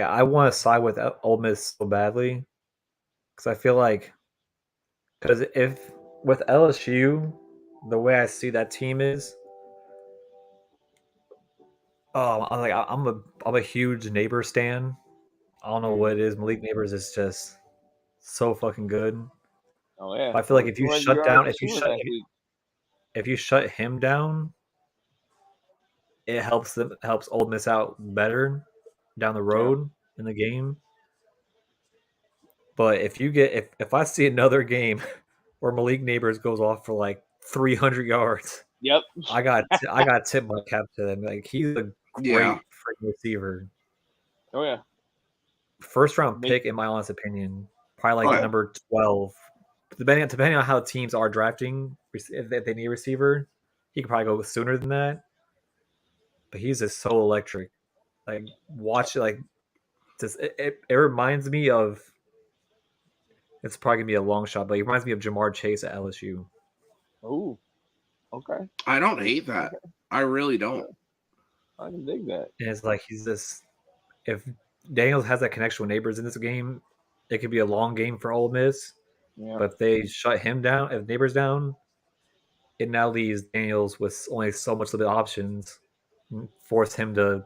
I want to side with Ole Miss so badly because I feel like, because if with LSU, the way I see that team is, I'm a huge Neighbor stan. I don't know what it is. Malik Neighbors is just so fucking good. Oh yeah. I feel like if you shut him down, it helps Ole Miss out better down the road in the game. But if I see another game where Malik Neighbors goes off for like 300 yards, I got tip my cap to him. Like, he's a great freaking receiver. Oh yeah. First round pick, in my honest opinion, probably like number 12. Depending on how teams are drafting, if they need a receiver, he could probably go sooner than that. But he's just so electric. Like, watch it. Like, just it reminds me of. It's probably gonna be a long shot, but he reminds me of Jamar Chase at LSU. Oh, okay. I don't hate that. I really don't. I can dig that. And it's like, he's just, if Daniels has that connection with Neighbors in this game, it could be a long game for Ole Miss. Yeah. But if they shut him down, if Neighbors down, it now leaves Daniels with only so much of the options, force him to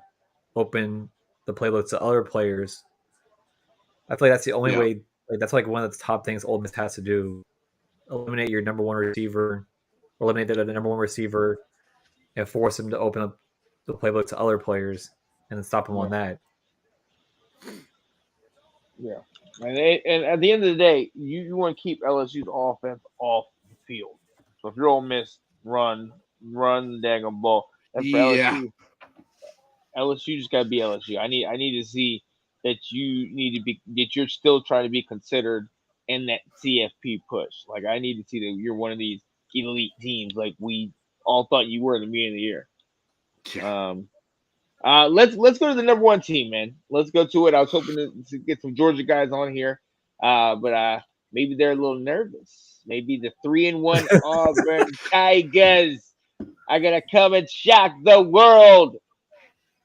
open the playbook to other players. I feel like that's the only way. Like that's like one of the top things Ole Miss has to do: eliminate your number one receiver, or eliminate the number one receiver, and force him to open up the playbook to other players, and then stop him on that. Yeah. And at the end of the day, you want to keep LSU's offense off the field. So if you're Ole Miss, run the daggone ball. And for Yeah. LSU just gotta be LSU. I need to see that you need to be that you're still trying to be considered in that CFP push. Like I need to see that you're one of these elite teams like we all thought you were in the beginning of the year. Let's go to the number one team, man. Let's go to it. I was hoping to get some Georgia guys on here, but maybe they're a little nervous. Maybe the 3-1 Auburn Tigers are gonna come and shock the world.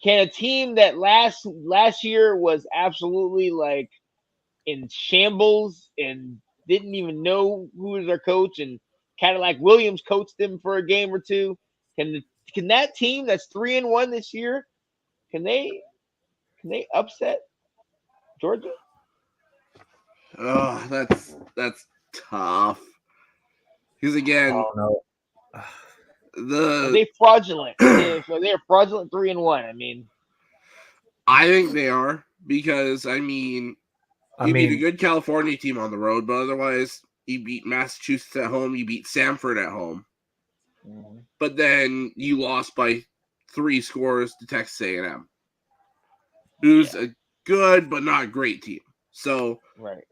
Can a team that last year was absolutely like in shambles and didn't even know who was their coach and kind of like Williams coached them for a game or two? Can that team that's 3-1 this year? Can they upset Georgia? Oh, that's tough. Because again, I don't know. Are they fraudulent? They're fraudulent 3-1. I mean, I think they are because I mean, you beat a good California team on the road, but otherwise you beat Massachusetts at home, you beat Samford at home, but then you lost by 3 scores to Texas A&M, who's a good but not great team. So, right.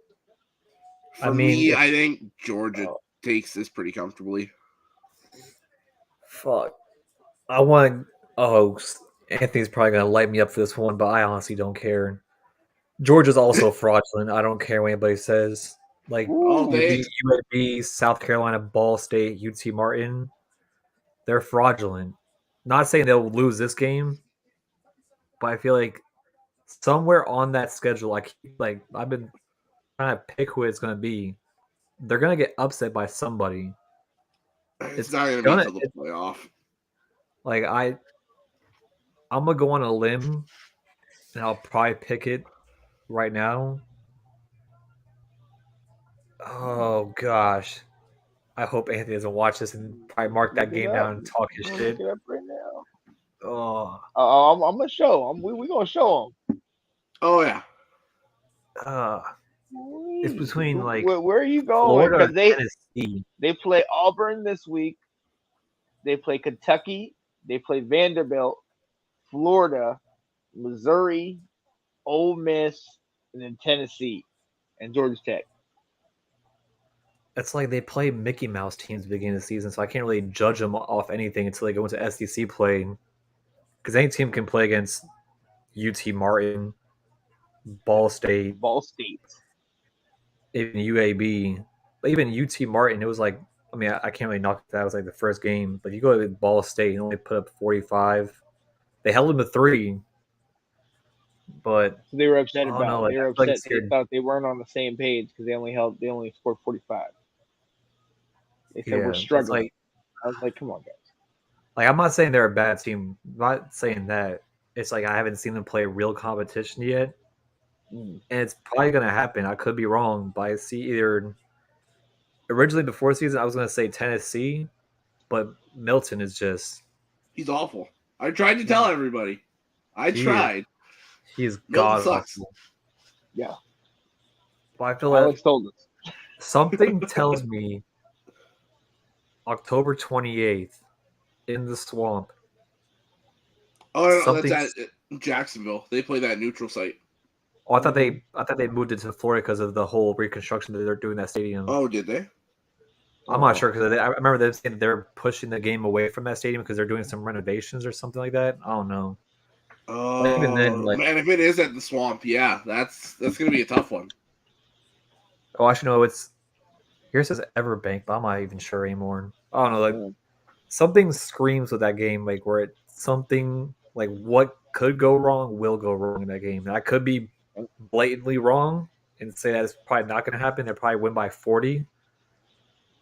For me, I think Georgia takes this pretty comfortably. Fuck. I want. Oh, Anthony's probably gonna light me up for this one, but I honestly don't care. Georgia's also fraudulent. I don't care what anybody says. Like UAB, South Carolina, Ball State, UT Martin, they're fraudulent. Not saying they'll lose this game, but I feel like somewhere on that schedule, I've been trying to pick who it's gonna be. They're gonna get upset by somebody. It's not gonna be until the playoff. Like I'm gonna go on a limb, and I'll probably pick it right now. Oh gosh, I hope Anthony doesn't watch this and probably mark that game down and talk his shit. Look it up right now. Oh, I'm gonna show him. We gonna show him. Oh yeah. It's between like where are you going? Florida and Tennessee. They play Auburn this week. They play Kentucky. They play Vanderbilt, Florida, Missouri, Ole Miss, and then Tennessee and Georgia Tech. It's like they play Mickey Mouse teams at the beginning of the season, so I can't really judge them off anything until they go into SEC play. Because any team can play against UT Martin, Ball State, even UAB, but even UT Martin. It was like, I mean, I can't really knock that. It was like the first game, but you go to Ball State and only put up 45. They held them to 3, but so they were upset about. Know, they were upset. They thought they weren't on the same page because they only scored 45. They said we're struggling. I was like, come on, guys. Like, I'm not saying they're a bad team. I'm not saying that. It's like I haven't seen them play real competition yet. And it's probably going to happen. I could be wrong, but I see either originally before season I was going to say Tennessee, but Milton is just he's awful. I tried to tell everybody. I tried. He's god awful. Yeah. But I feel Alex told us. Something tells me October 28th in the swamp. Oh no, that's at Jacksonville. They play that neutral site. Oh, I thought they moved it to Florida because of the whole reconstruction that they're doing that stadium. Oh, did they? I'm not sure because I remember them saying they're pushing the game away from that stadium because they're doing some renovations or something like that. I don't know. Oh, even then, man, if it is at the swamp, yeah, that's gonna be a tough one. Oh, actually, no, here it says Everbank, but I'm not even sure anymore. I don't know, like something screams with that game, like where it's something like what could go wrong will go wrong in that game. And I could be blatantly wrong and say that it's probably not going to happen. They'll probably win by 40.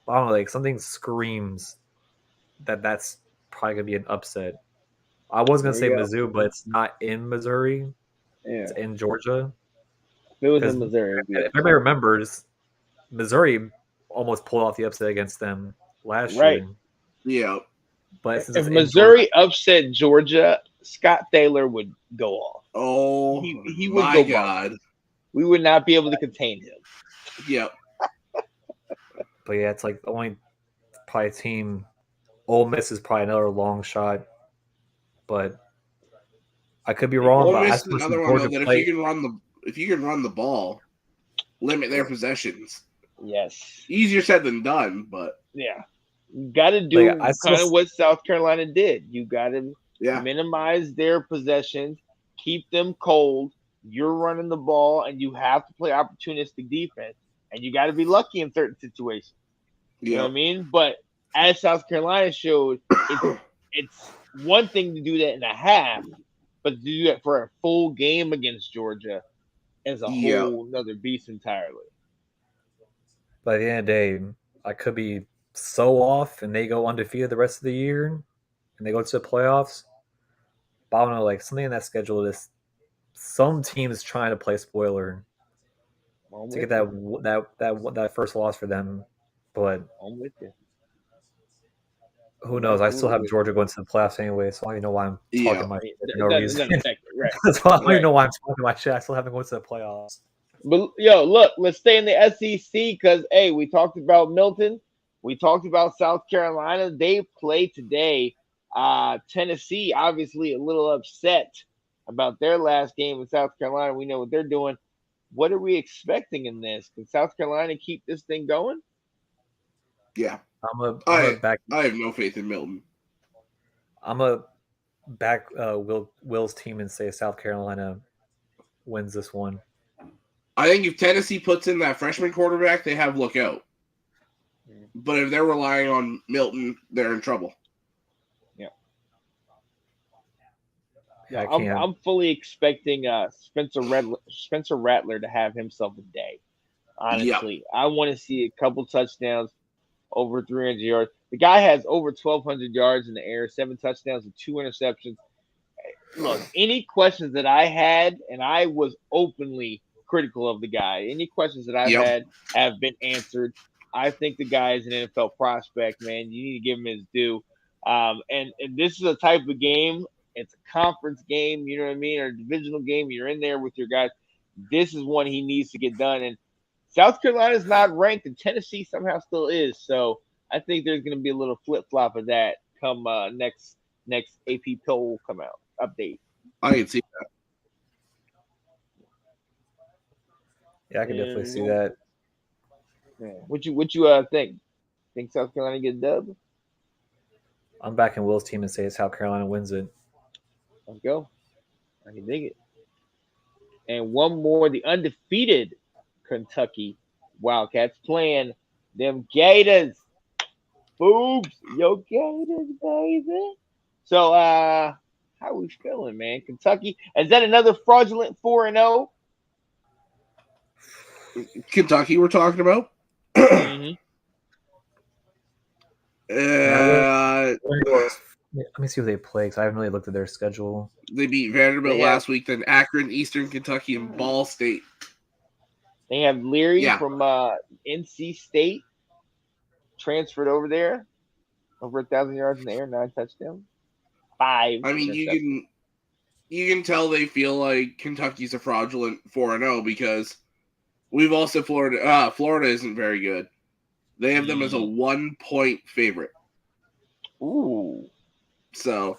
I don't know, like something screams that's probably going to be an upset. I was gonna There say you go. Mizzou, but it's not in Missouri. Yeah. It's in Georgia. If it was Because in Missouri, it'd be if everybody remembers, Missouri almost pulled off the upset against them last Right. year. Yeah. But since If it's in Missouri upset Georgia, Scott Thaler would go off. Oh, He would my go God. We would not be able to contain him. Yep. but yeah, it's like the only probably team. Ole Miss is probably another long shot, but I could be wrong. Ole But I Miss is still see another one though Georgia that play. if you can run the ball, limit their possessions. Yes. Easier said than done, but Yeah. You got to do Like, I still kind of what South Carolina did. You got to yeah. minimize their possessions, keep them cold. You're running the ball, and you have to play opportunistic defense. And you got to be lucky in certain situations. You know what I mean? But as South Carolina showed, it's one thing to do that in a half, but to do that for a full game against Georgia is a Yeah. whole nother beast entirely. By the end of the day, I could be so off, and they go undefeated the rest of the year, and they go to the playoffs. But I don't know, like something in that schedule is some teams trying to play spoiler I'm to with get you. that first loss for them. But I'm with you. who knows? I still have Absolutely. Georgia going to the playoffs anyway, so I don't even know why I'm Yeah. talking my shit for It no reason. doesn't affect it, right? That's why I don't Right. even know why I'm talking my shit. I still haven't gone to the playoffs. But yo, look, let's stay in the SEC because hey, we talked about Milton, we talked about South Carolina. They play today. Tennessee, obviously, a little upset about their last game in South Carolina. We know what they're doing. What are we expecting in this? Can South Carolina keep this thing going? Yeah. I'm I a back. I have no faith in Milton. I'm a back. Will's team and say South Carolina wins this one. I think if Tennessee puts in that freshman quarterback, they have look out. But if they're relying on Milton, they're in trouble. Yeah, I'm fully expecting Spencer Rattler to have himself a day. Honestly, I want to see a couple touchdowns, over 300 yards. The guy has over 1,200 yards in the air, 7 touchdowns and 2 interceptions. Look, any questions that I had, and I was openly critical of the guy, any questions that I've had have been answered. I think the guy is an NFL prospect, man. You need to give him his due. And this is a type of game. It's a conference game, you know what I mean, or a divisional game. You're in there with your guys. This is one he needs to get done. And South Carolina's not ranked, and Tennessee somehow still is. So I think there's going to be a little flip flop of that come next AP poll come out update. I can see that. Yeah, I can definitely see that. Yeah. What you think? Think South Carolina get dubbed? I'm backing Will's team and say South Carolina wins it. Let's go. I can dig it. And one more, the undefeated Kentucky Wildcats playing them Gators. Boobs, yo Gators, baby. So how we feeling, man? Kentucky, is that another fraudulent 4-0? Kentucky, we're talking about. Mm-hmm. Let me see who they play because I haven't really looked at their schedule. They beat Vanderbilt last week, then Akron, Eastern Kentucky, and Ball State. They have Leary from NC State transferred over there. Over 1,000 yards in the air, 9 touchdowns. 5. I mean, you can tell they feel like Kentucky's a fraudulent 4-0 because we've also Florida isn't very good. They have them as a 1-point favorite. Ooh. So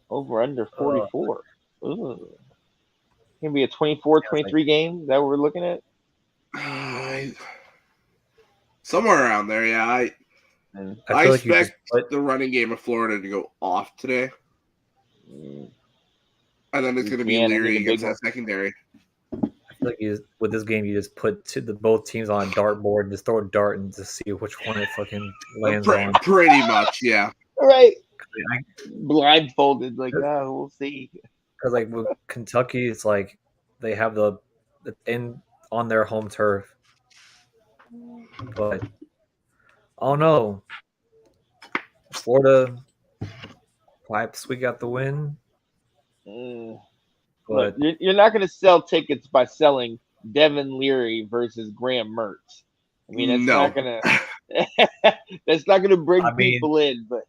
over under 44. Ooh. Gonna be a 24-23 game. Is that what we're looking at? Somewhere around there, yeah. I expect the running game of Florida to go off today. And then it's going to be Leary against that secondary. I feel like with this game, you just put both teams on a dartboard and just throw a dart and just see which one it fucking lands on. Pretty much, yeah. All right. Blindfolded, like, we'll see. Because like with Kentucky, it's like they have the in on their home turf, but oh no, Florida probably squeak out the win. Look, But you're not going to sell tickets by selling Devin Leary versus Graham Mertz. I mean, that's No. not gonna that's not gonna bring people in. But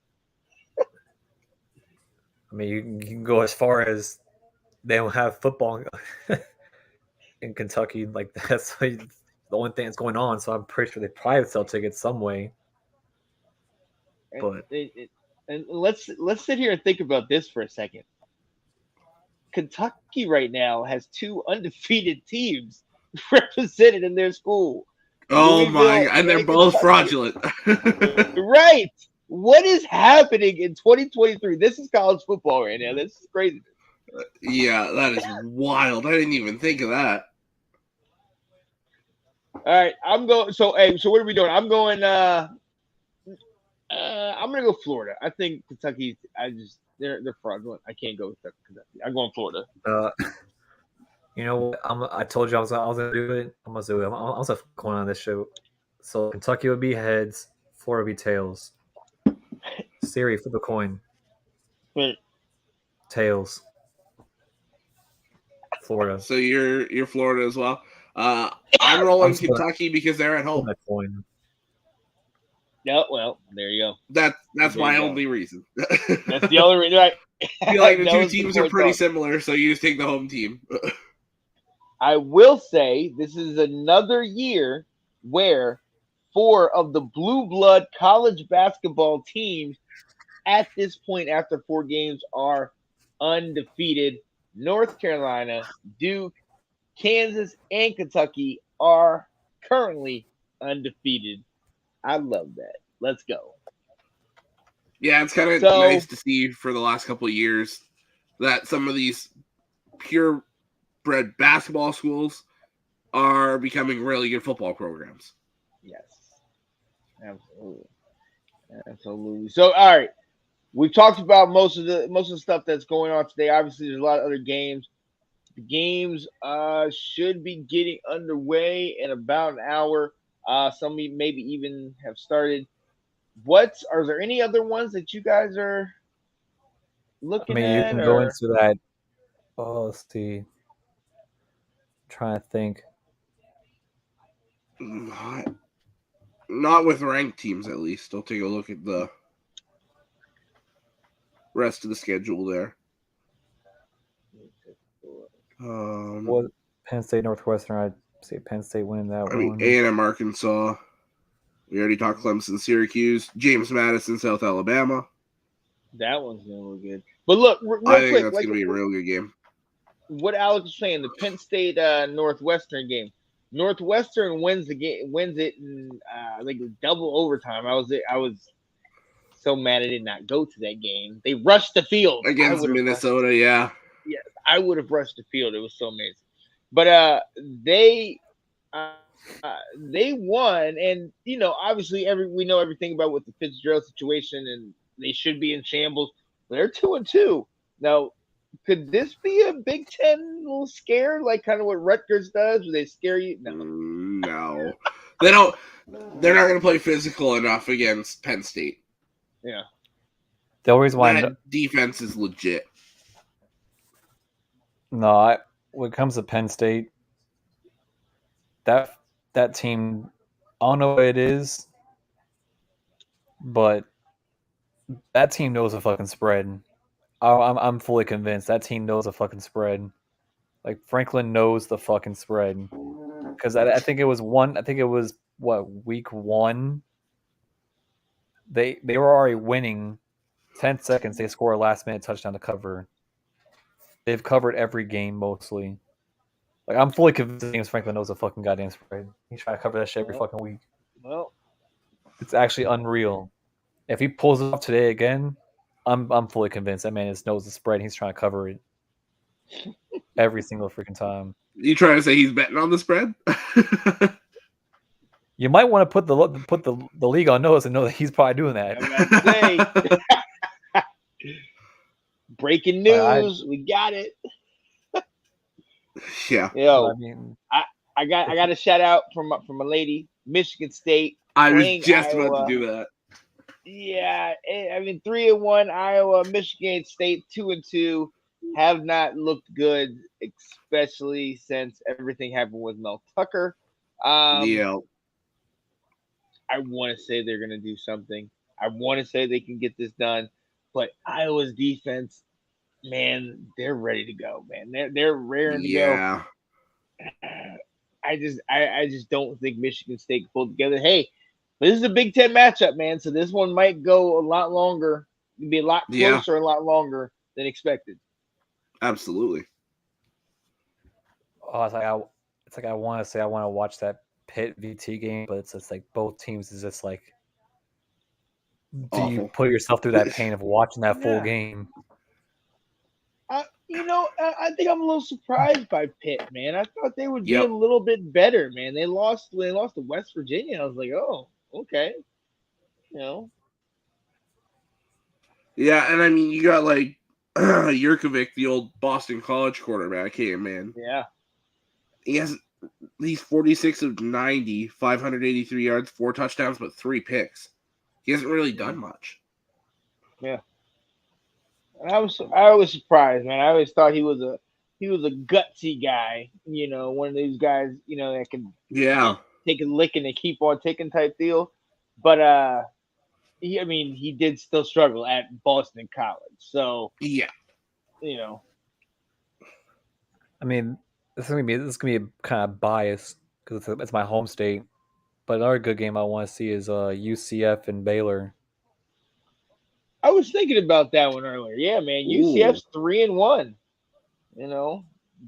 I mean, you can go as far as they don't have football in Kentucky. Like that's the only thing that's going on. So I'm pretty sure they probably sell tickets some way. But and let's sit here and think about this for a second. Kentucky right now has 2 undefeated teams represented in their school. Oh my God. And they're both fraudulent. Right. What is happening in 2023? This is college football right now. This is crazy. Yeah, that is wild. I didn't even think of that. All right, I'm going. So what are we doing? I'm going. I'm gonna go Florida. I think Kentucky. They're fraudulent. I can't go with Kentucky. I'm going Florida. You know what? I told you I was gonna do it. I'm gonna do it. I'm also going on this show. So Kentucky would be heads, Florida would be tails. Siri, flip a coin. Wait. Tails. Florida. So you're Florida as well. I'm rolling Kentucky because they're at home. That coin. Yeah, well, there you go. That's my only reason. That's the only reason. Right? I feel like the two teams are pretty similar, so you just take the home team. I will say this is another year where 4 of the blue blood college basketball teams at this point after 4 games are undefeated. North Carolina, Duke, Kansas, and Kentucky are currently undefeated. I love that. Let's go. Yeah, it's kind of nice to see for the last couple of years that some of these purebred basketball schools are becoming really good football programs. Yes, absolutely. So, all right, we've talked about most of the stuff that's going on today. Obviously, there's a lot of other games. The games should be getting underway in about an hour. Some maybe even have started. Are there any other ones that you guys are looking at? You can go into that. Oh, let's see. I'm trying to think. Not with ranked teams, at least. I'll take a look at the rest of the schedule there. Penn State, Northwestern. I'd say Penn State winning that one. I mean, A&M, Arkansas. We already talked Clemson, Syracuse, James Madison, South Alabama. That one's going to look good. But look, I think that's going to be a real good game. What Alex was saying, the Penn State Northwestern game. Northwestern wins it in like double overtime. I was so mad I did not go to that game. They rushed the field against Minnesota. Yeah, I would have rushed the field. It was so amazing. But they won, and obviously we know everything about with the Fitzgerald situation, and they should be in shambles. They're 2-2 now. Could this be a Big Ten little scare, like kind of what Rutgers does, where they scare you? No, they don't. They're not going to play physical enough against Penn State. Yeah, they always wind up. Defense is legit. No, when it comes to Penn State, that team, I don't know what it is, but that team knows a fucking spread. I'm fully convinced that team knows a fucking spread. Like Franklin knows the fucking spread, because I think it was week 1. They were already winning. 10 seconds, they score a last minute touchdown to cover. They've covered every game mostly. Like I'm fully convinced James Franklin knows a fucking goddamn spread. He's trying to cover that shit every fucking week. Well, it's actually unreal. If he pulls it off today again, I'm fully convinced that man just knows the spread. He's trying to cover it every single freaking time. You trying to say he's betting on the spread? You might want to put the league on notice and know that he's probably doing that. Breaking news, we got it. Yeah. Yo, I got a shout out from a lady, Michigan State. I was just about to do that. Yeah, I mean 3-1 Iowa, Michigan State 2-2 have not looked good, especially since everything happened with Mel Tucker. Yeah. I want to say they're going to do something. I want to say they can get this done, but Iowa's defense, man, they're ready to go, man. They're raring to go. Yeah. I just don't think Michigan State can pull together. Hey, but this is a Big Ten matchup, man. So this one might go a lot longer, be a lot Yeah. closer, a lot longer than expected. Absolutely. Oh, it's like I want to say I want to watch that Pitt VT game, but it's just like both teams is just like, do you Awful. put yourself through that pain of watching that full Yeah. game? I think I'm a little surprised by Pitt, man. I thought they would be Yep. a little bit better, man. They lost to West Virginia. I was like, oh, okay. You know. Yeah, and I mean, you got like Yurkovic, the old Boston College quarterback. Hey, man. Yeah. He's 46 of 90, 583 yards, 4 touchdowns, but 3 picks. He hasn't really done much. Yeah. And I was surprised, man. I always thought he was a gutsy guy, one of these guys, that can take a licking and keep on ticking type deal. But he did still struggle at Boston College. So yeah. I mean, this is gonna be kind of biased because it's my home state. But another good game I want to see is UCF and Baylor. I was thinking about that one earlier. Yeah, man. UCF's 3-1.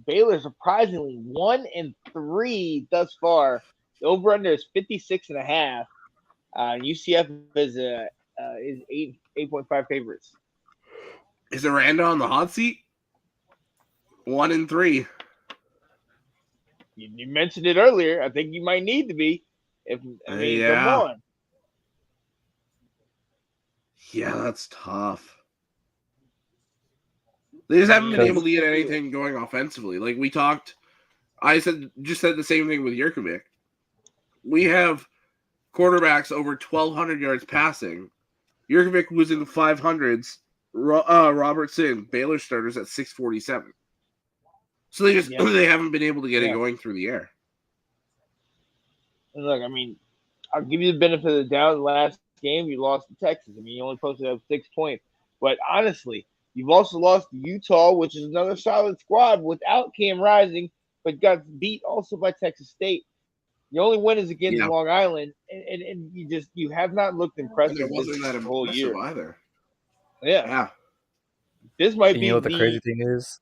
Baylor surprisingly 1-3 thus far. The over under is 56.5. UCF is 8.5 favorites. Is Aranda on the hot seat? 1-3. You mentioned it earlier. I think you might need to be. Come on. Yeah, that's tough. They just haven't been able to get anything going offensively. Like we talked, I said the same thing with Yurkovic. We have quarterbacks over 1,200 yards passing. Yurkovic was in the 500s. Robertson, Baylor starters at 647. So they haven't been able to get it going through the air. And look, I mean, I'll give you the benefit of the doubt. The last game you lost to Texas. I mean, you only posted up 6 points. But honestly, you've also lost to Utah, which is another solid squad without Cam Rising, but got beat also by Texas State. The only win is against Long Island, and you have not looked impressive. And it wasn't that whole year either. Yeah. This might be. You know what the crazy thing is?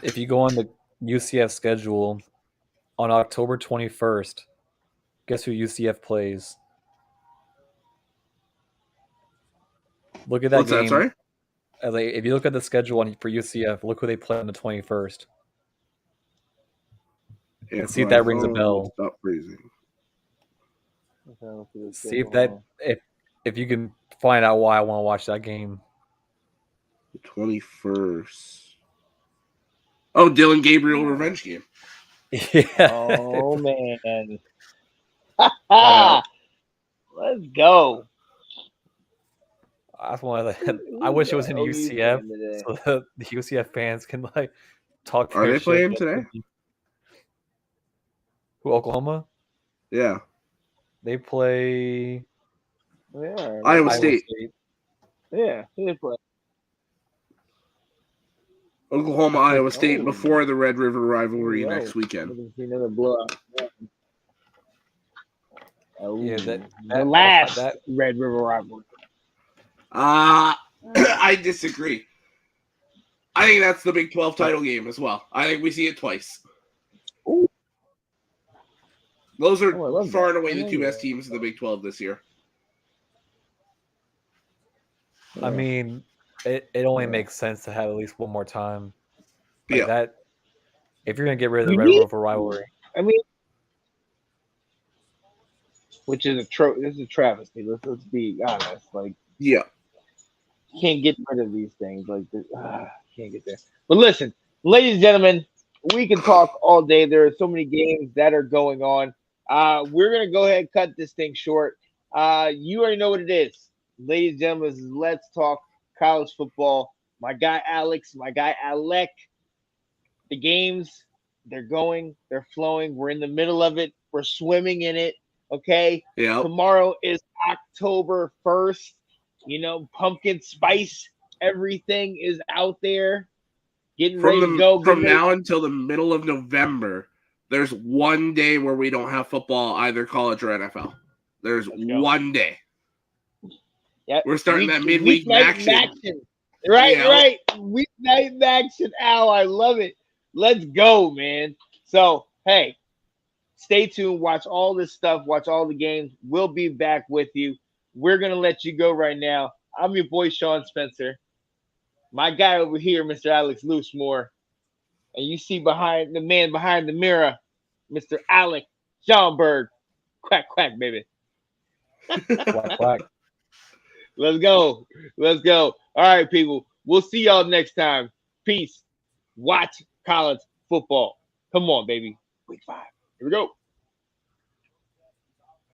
If you go on the UCF schedule on October 21st, guess who UCF plays? Look at that What's game. That, sorry? If you look at the schedule for UCF, look who they play on the 21st. Yeah, and see if that rings a bell. Stop freezing. See if you can find out why I want to watch that game. The 21st. Oh, Dylan Gabriel revenge game. Yeah. Oh man. Let's go. That's one of the. I wish it was in UCF, so the UCF fans can talk. Are they playing today? Who, Oklahoma? Yeah. They play. Iowa State. Yeah, they play. Oklahoma, Iowa State before the Red River rivalry next weekend. Another blowout. The last Red River rivalry. I disagree. I think that's the Big 12 title game as well. I think we see it twice. Ooh. Those are far and away the two best teams in the Big 12 this year. I mean, it only makes sense to have at least one more time. That, if you're going to get rid of the Red River rivalry. I mean, which is this is a travesty. Let's be honest. You can't get rid of these things like this. Can't get there. But listen, ladies and gentlemen, we can talk all day. There are so many games that are going on. We're gonna go ahead and cut this thing short. You already know what it is. Ladies and gentlemen, this is Let's Talk College Football. My guy Alex, my guy Alec. The games, they're going, they're flowing. We're in the middle of it. We're swimming in it. Okay. Yep. Tomorrow is October 1st. You know, pumpkin spice, everything is out there. Getting ready to go. From now until the middle of November, there's one day where we don't have football, either college or NFL. There's one day. Yep. We're starting that midweek action. Right, right. Weeknight action. Al, I love it. Let's go, man. So, hey, stay tuned. Watch all this stuff. Watch all the games. We'll be back with you. We're going to let you go right now. I'm your boy, Sean Spencer. My guy over here, Mr. Alex Loosemore. And you see behind the man behind the mirror, Mr. Alec Schomburg. Quack, quack, baby. Quack, quack. Let's go. Let's go. All right, people. We'll see y'all next time. Peace. Watch college football. Come on, baby. Week 5. Here we go.